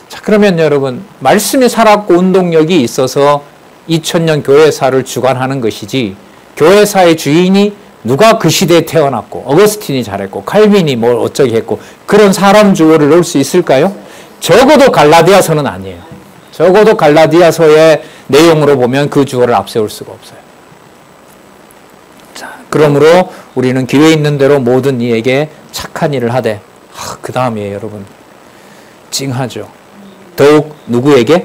자, 그러면 여러분, 말씀이 살았고 운동력이 있어서 2000년 교회사를 주관하는 것이지, 교회사의 주인이 누가 그 시대에 태어났고, 어거스틴이 잘했고, 칼빈이 뭘 어쩌게 했고, 그런 사람 주어를 놓을 수 있을까요? 적어도 갈라디아서는 아니에요. 적어도 갈라디아서의 내용으로 보면 그 주어를 앞세울 수가 없어요. 자, 그러므로 우리는 기회 있는 대로 모든 이에게 착한 일을 하되, 그 다음이에요, 여러분. 찡하죠. 더욱 누구에게?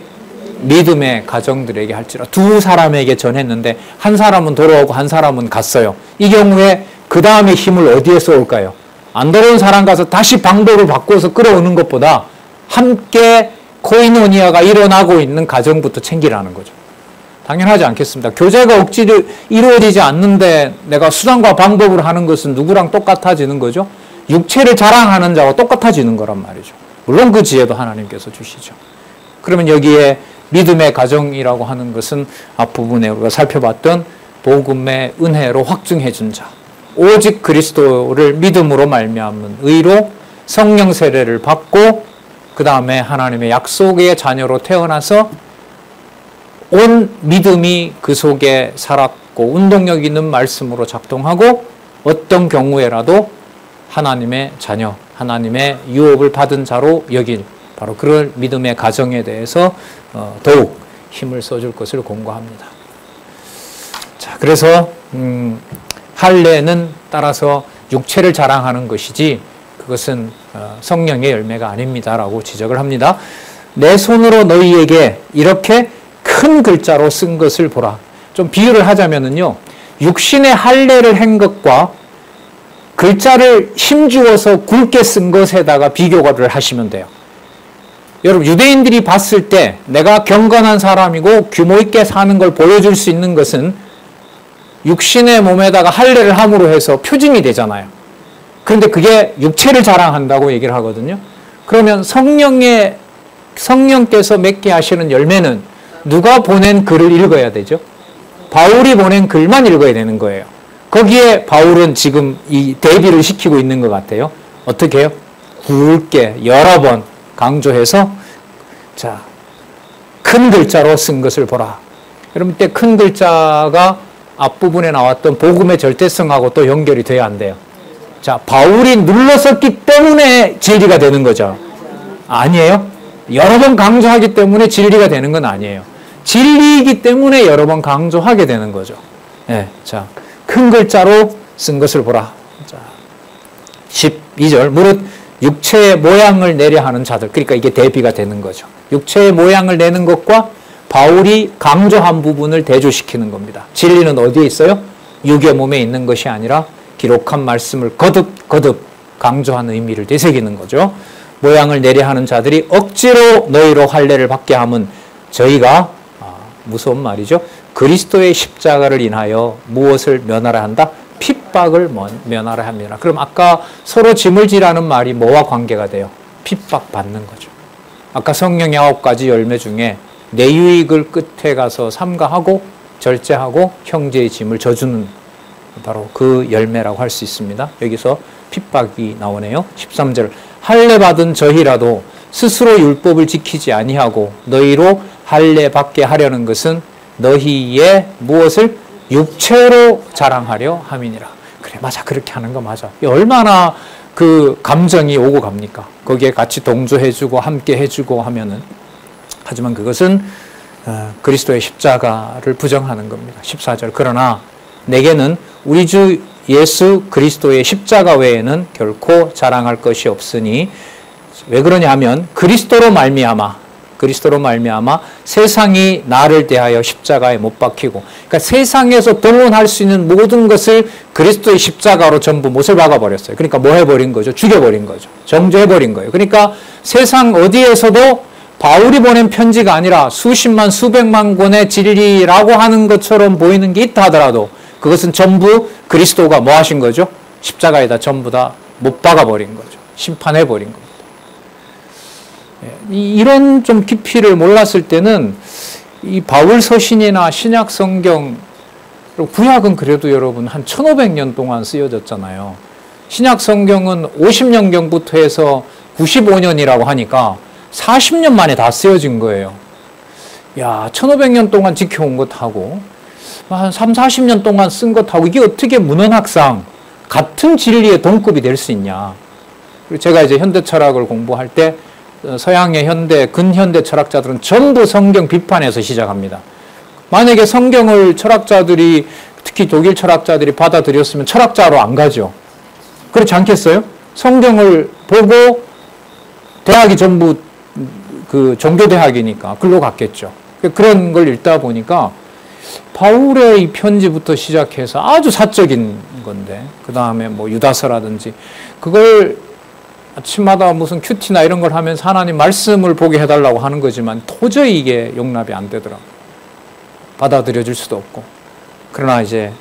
믿음의 가정들에게 할지라. 두 사람에게 전했는데 한 사람은 돌아오고 한 사람은 갔어요. 이 경우에 그 다음에 힘을 어디에서 올까요? 안 돌아온 사람 가서 다시 방법을 바꿔서 끌어오는 것보다 함께 코이노니아가 일어나고 있는 가정부터 챙기라는 거죠. 당연하지 않겠습니다. 교제가 억지로 이루어지지 않는데 내가 수단과 방법으로 하는 것은 누구랑 똑같아지는 거죠? 육체를 자랑하는 자와 똑같아지는 거란 말이죠. 물론 그 지혜도 하나님께서 주시죠. 그러면 여기에 믿음의 가정이라고 하는 것은 앞부분에 우리가 살펴봤던 복음의 은혜로 확증해 준 자, 오직 그리스도를 믿음으로 말미암은 의로 성령 세례를 받고 그 다음에 하나님의 약속의 자녀로 태어나서 온 믿음이 그 속에 살았고 운동력 있는 말씀으로 작동하고 어떤 경우에라도 하나님의 자녀, 하나님의 유업을 받은 자로 여길 바로 그런 믿음의 가정에 대해서 더욱 힘을 써줄 것을 권고합니다. 자, 그래서 할례는 따라서 육체를 자랑하는 것이지 그것은 성령의 열매가 아닙니다라고 지적을 합니다. 내 손으로 너희에게 이렇게 큰 글자로 쓴 것을 보라. 좀 비유를 하자면은요, 육신의 할례를 한 것과 글자를 힘주어서 굵게 쓴 것에다가 비교를 하시면 돼요. 여러분, 유대인들이 봤을 때 내가 경건한 사람이고 규모 있게 사는 걸 보여줄 수 있는 것은 육신의 몸에다가 할례를 함으로 해서 표징이 되잖아요. 그런데 그게 육체를 자랑한다고 얘기를 하거든요. 그러면 성령께서 맺게 하시는 열매는 누가 보낸 글을 읽어야 되죠? 바울이 보낸 글만 읽어야 되는 거예요. 거기에 바울은 지금 이 대비를 시키고 있는 것 같아요. 어떻게 해요? 굵게 여러 번 강조해서 자, 큰 글자로 쓴 것을 보라. 여러분, 이때 큰 글자가 앞부분에 나왔던 복음의 절대성하고 또 연결이 돼야 안 돼요. 자, 바울이 눌렀었기 때문에 진리가 되는 거죠. 아니에요. 여러 번 강조하기 때문에 진리가 되는 건 아니에요. 진리이기 때문에 여러 번 강조하게 되는 거죠. 네, 자, 큰 글자로 쓴 것을 보라. 자, 12절 무릇 육체의 모양을 내려 하는 자들, 그러니까 이게 대비가 되는 거죠. 육체의 모양을 내는 것과 바울이 강조한 부분을 대조시키는 겁니다. 진리는 어디에 있어요? 육의 몸에 있는 것이 아니라 기록한 말씀을 거듭 강조하는 의미를 되새기는 거죠. 모양을 내려 하는 자들이 억지로 너희로 할례를 받게 함은 저희가 무서운 말이죠. 그리스도의 십자가를 인하여 무엇을 면하라 한다? 핍박을 면하라 합니다. 그럼 아까 서로 짐을 지라는 말이 뭐와 관계가 돼요? 핍박받는 거죠. 아까 성령의 9가지 열매 중에 내 유익을 끝에 가서 삼가하고 절제하고 형제의 짐을 져주는 바로 그 열매라고 할 수 있습니다. 여기서 핍박이 나오네요. 13절 할례 받은 저희라도 스스로 율법을 지키지 아니하고 너희로 할례 받게 하려는 것은 너희의 무엇을 육체로 자랑하려 함이니라. 그래, 맞아, 그렇게 하는 거 맞아. 얼마나 그 감정이 오고 갑니까? 거기에 같이 동조해주고 함께 해주고 하면은. 하지만 그것은 그리스도의 십자가를 부정하는 겁니다. 14절 그러나 내게는 우리 주 예수 그리스도의 십자가 외에는 결코 자랑할 것이 없으니 왜 그러냐 하면 그리스도로 말미암아 세상이 나를 대하여 십자가에 못 박히고, 그러니까 세상에서 동원할 수 있는 모든 것을 그리스도의 십자가로 전부 못을 박아버렸어요. 그러니까 뭐 해버린 거죠? 죽여버린 거죠. 정죄해버린 거예요. 그러니까 세상 어디에서도 바울이 보낸 편지가 아니라 수십만 수백만 권의 진리라고 하는 것처럼 보이는 게 있다 하더라도 그것은 전부 그리스도가 뭐 하신 거죠? 십자가에다 전부 다 못 박아버린 거죠. 심판해버린 겁니다. 이런 좀 깊이를 몰랐을 때는 이 바울 서신이나 신약 성경, 구약은 그래도 여러분 한 1500년 동안 쓰여졌잖아요. 신약 성경은 50년경부터 해서 95년이라고 하니까 40년 만에 다 쓰여진 거예요. 야, 1500년 동안 지켜온 것하고 한 40년 동안 쓴 것하고 이게 어떻게 문헌학상 같은 진리의 동급이 될 수 있냐. 그리고 제가 이제 현대 철학을 공부할 때 서양의 근현대 철학자들은 전부 성경 비판에서 시작합니다. 만약에 성경을 철학자들이, 특히 독일 철학자들이 받아들였으면 철학자로 안 가죠. 그렇지 않겠어요? 성경을 보고 대학이 전부 그 종교대학이니까 글로 갔겠죠. 그런 걸 읽다 보니까 바울의 이 편지부터 시작해서 아주 사적인 건데, 그 다음에 뭐 유다서라든지 그걸 아침마다 무슨 큐티나 이런 걸 하면서 하나님 말씀을 보게 해달라고 하는 거지만 도저히 이게 용납이 안 되더라고요. 받아들여질 수도 없고. 그러나 이제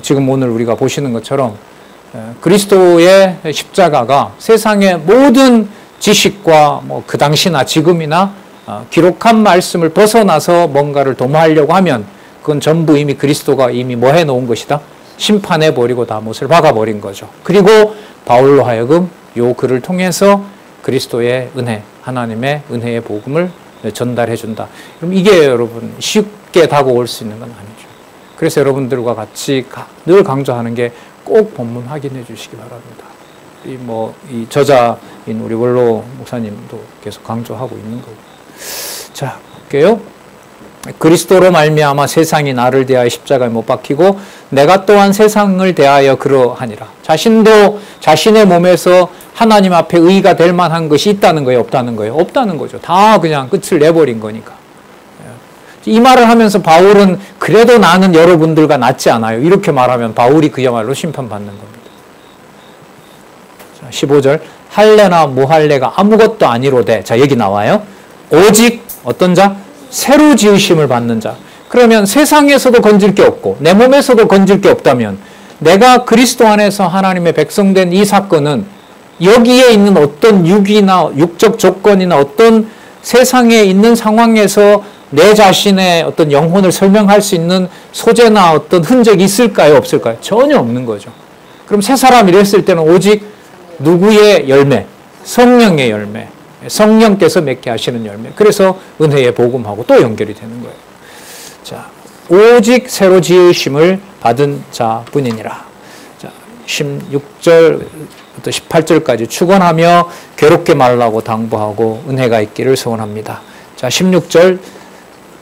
지금 오늘 우리가 보시는 것처럼 그리스도의 십자가가 세상의 모든 지식과 뭐 그 당시나 지금이나 기록한 말씀을 벗어나서 뭔가를 도모하려고 하면 그건 전부 이미 그리스도가 이미 뭐 해놓은 것이다? 심판해버리고 다 못을 박아버린 거죠. 그리고 바울로 하여금 요 글을 통해서 그리스도의 은혜, 하나님의 은혜의 복음을 전달해준다. 그럼 이게 여러분 쉽게 다가올 수 있는 건 아니죠. 그래서 여러분들과 같이 늘 강조하는 게 꼭 본문 확인해 주시기 바랍니다. 이 저자인 우리 원로 목사님도 계속 강조하고 있는 거고. 자, 볼게요. 그리스도로 말미암아 세상이 나를 대하여 십자가에 못 박히고 내가 또한 세상을 대하여 그러하니라. 자신도 자신의 몸에서 하나님 앞에 의가 될 만한 것이 있다는 거예요? 없다는 거예요? 없다는 거죠. 다 그냥 끝을 내버린 거니까. 이 말을 하면서 바울은 그래도 나는 여러분들과 낫지 않아요. 이렇게 말하면 바울이 그야말로 심판받는 겁니다. 자, 15절 할례나 무할례가 아무것도 아니로되, 자 여기 나와요. 오직 어떤 자? 새로 지으심을 받는 자. 그러면 세상에서도 건질 게 없고 내 몸에서도 건질 게 없다면 내가 그리스도 안에서 하나님의 백성된 이 사건은 여기에 있는 어떤 육적 조건이나 어떤 세상에 있는 상황에서 내 자신의 어떤 영혼을 설명할 수 있는 소재나 어떤 흔적이 있을까요? 없을까요? 전혀 없는 거죠. 그럼 새 사람이 됐을 때는 오직 누구의 열매? 성령의 열매. 성령께서 맺게 하시는 열매. 그래서 은혜의 복음하고 또 연결이 되는 거예요. 자, 오직 새로 지으심을 받은 자뿐이니라. 자, 16절부터 18절까지 축원하며 괴롭게 말라고 당부하고 은혜가 있기를 소원합니다. 자, 16절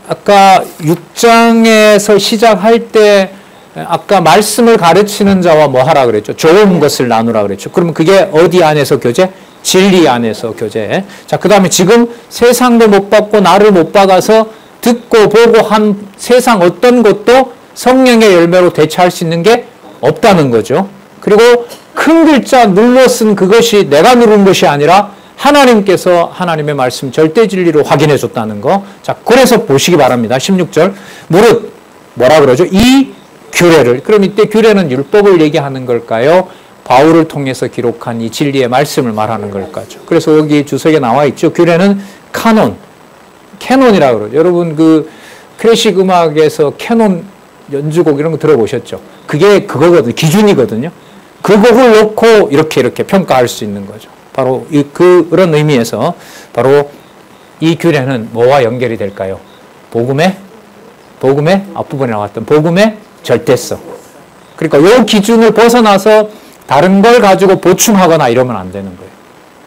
아까 6장에서 시작할 때 아까 말씀을 가르치는 자와 뭐 하라 그랬죠? 좋은 것을 나누라 그랬죠. 그러면 그게 어디 안에서 교제? 진리 안에서 교제. 자, 그 다음에 지금 세상도 못 받고 나를 못 박아서 듣고 보고 한 세상 어떤 것도 성령의 열매로 대체할 수 있는 게 없다는 거죠. 그리고 큰 글자 눌러 쓴 그것이 내가 누른 것이 아니라 하나님께서 하나님의 말씀 절대 진리로 확인해 줬다는 거. 자, 그래서 보시기 바랍니다. 16절. 무릇 뭐라 그러죠? 이 규례를. 그럼 이때 규례는 율법을 얘기하는 걸까요? 바울을 통해서 기록한 이 진리의 말씀을 말하는 걸까죠? 그래서 여기 주석에 나와 있죠. 규례는 캐논이라고 그러죠. 여러분 그 클래식 음악에서 캐논 연주곡 이런 거 들어보셨죠? 그게 그거거든요. 기준이거든요. 그 곡을 놓고 이렇게 평가할 수 있는 거죠. 바로 그런 의미에서 바로 이 규례는 뭐와 연결이 될까요? 복음의 앞부분에 나왔던 복음의 절대성. 그러니까 이 기준을 벗어나서 다른 걸 가지고 보충하거나 이러면 안 되는 거예요.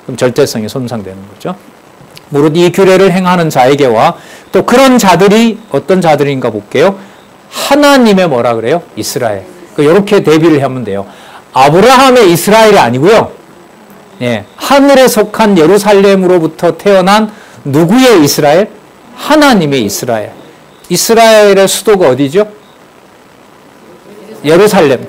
그럼 절대성이 손상되는 거죠. 무릇 이 규례를 행하는 자에게와 또 그런 자들이 어떤 자들인가 볼게요. 하나님의 뭐라 그래요? 이스라엘. 이렇게 대비를 하면 돼요. 아브라함의 이스라엘이 아니고요. 예, 하늘에 속한 예루살렘으로부터 태어난 누구의 이스라엘? 하나님의 이스라엘. 이스라엘의 수도가 어디죠? 예루살렘.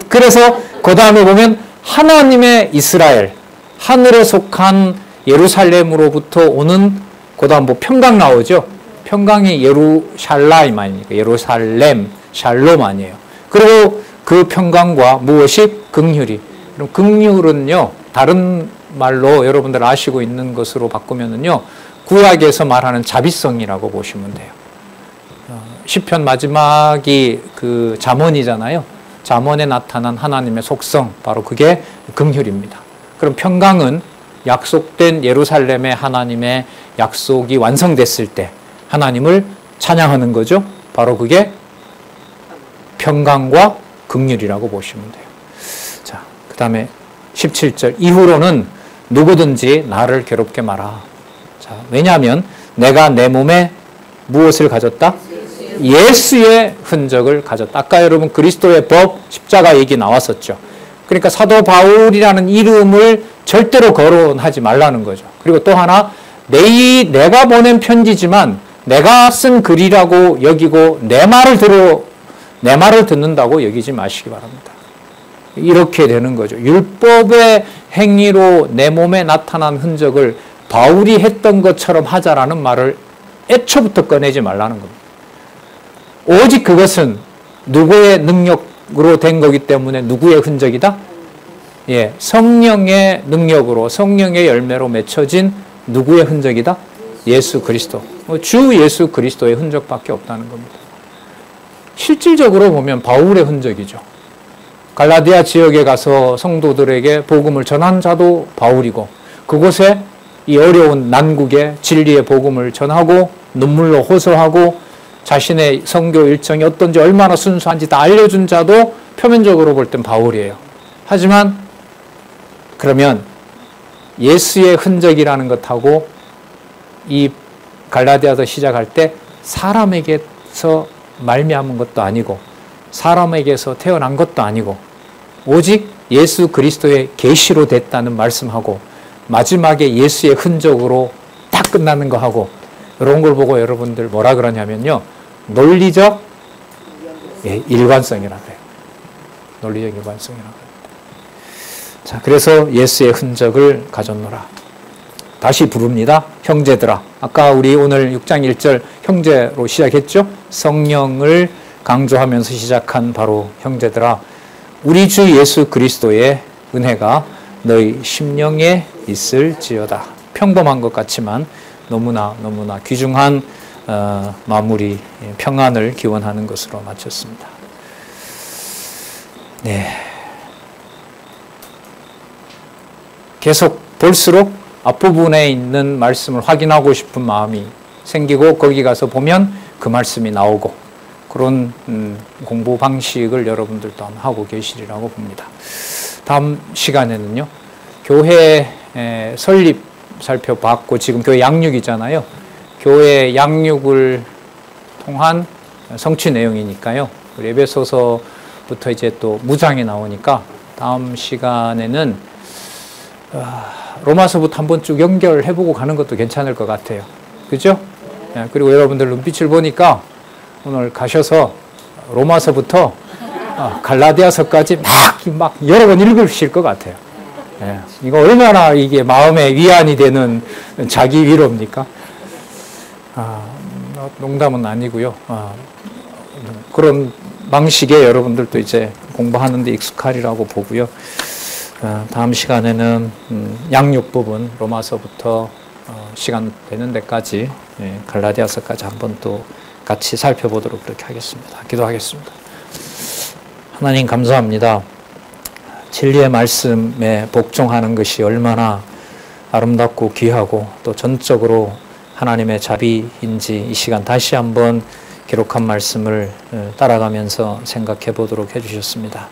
그래서 그 다음에 보면 하나님의 이스라엘. 하늘에 속한 예루살렘으로부터 오는 그 다음 뭐 평강 나오죠. 평강이 예루샬라임 아닙니까? 예루살렘, 샬롬 아니에요. 그리고 그 평강과 무엇이? 긍휼이. 그럼 긍휼은요, 다른 말로 여러분들 아시고 있는 것으로 바꾸면은요, 구약에서 말하는 자비성이라고 보시면 돼요. 시편 마지막이 그 잠언이잖아요. 잠언에 나타난 하나님의 속성, 바로 그게 긍휼입니다. 그럼 평강은 약속된 예루살렘의 하나님의 약속이 완성됐을 때 하나님을 찬양하는 거죠. 바로 그게 평강과 긍휼이라고 보시면 돼요. 자, 그 다음에 17절 이후로는 누구든지 나를 괴롭게 마라. 자, 왜냐하면 내가 내 몸에 무엇을 가졌다? 예수의 흔적을 가졌다. 아까 여러분 그리스도의 법, 십자가 얘기 나왔었죠. 그러니까 사도 바울이라는 이름을 절대로 거론하지 말라는 거죠. 그리고 또 하나, 내가 보낸 편지지만 내가 쓴 글이라고 여기고 내 말을 듣는다고 여기지 마시기 바랍니다. 이렇게 되는 거죠. 율법의 행위로 내 몸에 나타난 흔적을 바울이 했던 것처럼 하자라는 말을 애초부터 꺼내지 말라는 겁니다. 오직 그것은 누구의 능력으로 된 거기 때문에 누구의 흔적이다? 예, 성령의 능력으로 성령의 열매로 맺혀진 누구의 흔적이다? 예수 그리스도. 주 예수 그리스도의 흔적밖에 없다는 겁니다. 실질적으로 보면 바울의 흔적이죠. 갈라디아 지역에 가서 성도들에게 복음을 전한 자도 바울이고, 그곳에 이 어려운 난국에 진리의 복음을 전하고 눈물로 호소하고 자신의 선교 일정이 어떤지 얼마나 순수한지 다 알려준 자도 표면적으로 볼 땐 바울이에요. 하지만 그러면 예수의 흔적이라는 것하고 이 갈라디아서 시작할 때 사람에게서 말미암은 것도 아니고 사람에게서 태어난 것도 아니고 오직 예수 그리스도의 계시로 됐다는 말씀하고 마지막에 예수의 흔적으로 딱 끝나는 거 하고 이런 걸 보고 여러분들 뭐라 그러냐면요, 논리적 일관성이라고 해요. 논리적 일관성이라고 해요. 자, 그래서 예수의 흔적을 가졌노라. 다시 부릅니다. 형제들아. 아까 우리 오늘 6장 1절 형제로 시작했죠. 성령을 강조하면서 시작한 바로 형제들아, 우리 주 예수 그리스도의 은혜가 너희 심령에 있을지어다. 평범한 것 같지만 너무나 귀중한 마무리, 평안을 기원하는 것으로 마쳤습니다. 네. 계속 볼수록 앞부분에 있는 말씀을 확인하고 싶은 마음이 생기고 거기 가서 보면 그 말씀이 나오고 그런 공부 방식을 여러분들도 하고 계시리라고 봅니다. 다음 시간에는요, 교회 설립 살펴봤고 지금 교회 양육이잖아요. 교회 양육을 통한 성취 내용이니까요. 우리 에베소서부터 이제 또 무장이 나오니까 다음 시간에는 로마서부터 한번 쭉 연결해보고 가는 것도 괜찮을 것 같아요. 그죠? 그리고 여러분들 눈빛을 보니까 오늘 가셔서 로마서부터 갈라디아서까지 막 여러 번 읽으실 것 같아요. 이거 얼마나 이게 마음의 위안이 되는 자기 위로입니까? 농담은 아니고요. 그런 방식의 여러분들도 이제 공부하는데 익숙하리라고 보고요. 다음 시간에는 양육 부분 로마서부터 시간 되는 데까지 갈라디아서까지 한번 또 같이 살펴보도록 그렇게 하겠습니다. 기도하겠습니다. 하나님 감사합니다. 진리의 말씀에 복종하는 것이 얼마나 아름답고 귀하고 또 전적으로 하나님의 자비인지 이 시간 다시 한번 기록한 말씀을 따라가면서 생각해 보도록 해주셨습니다.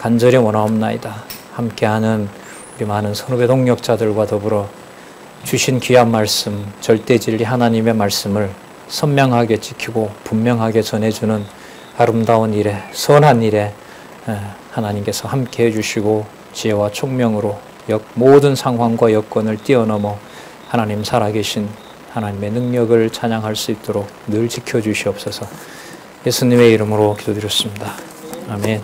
간절히 원하옵나이다. 함께하는 우리 많은 선후배 동력자들과 더불어 주신 귀한 말씀, 절대 진리 하나님의 말씀을 선명하게 지키고 분명하게 전해주는 아름다운 일에, 선한 일에 하나님께서 함께 해주시고 지혜와 총명으로 모든 상황과 여건을 뛰어넘어 하나님 살아계신 하나님의 능력을 찬양할 수 있도록 늘 지켜주시옵소서. 예수님의 이름으로 기도드렸습니다. 아멘.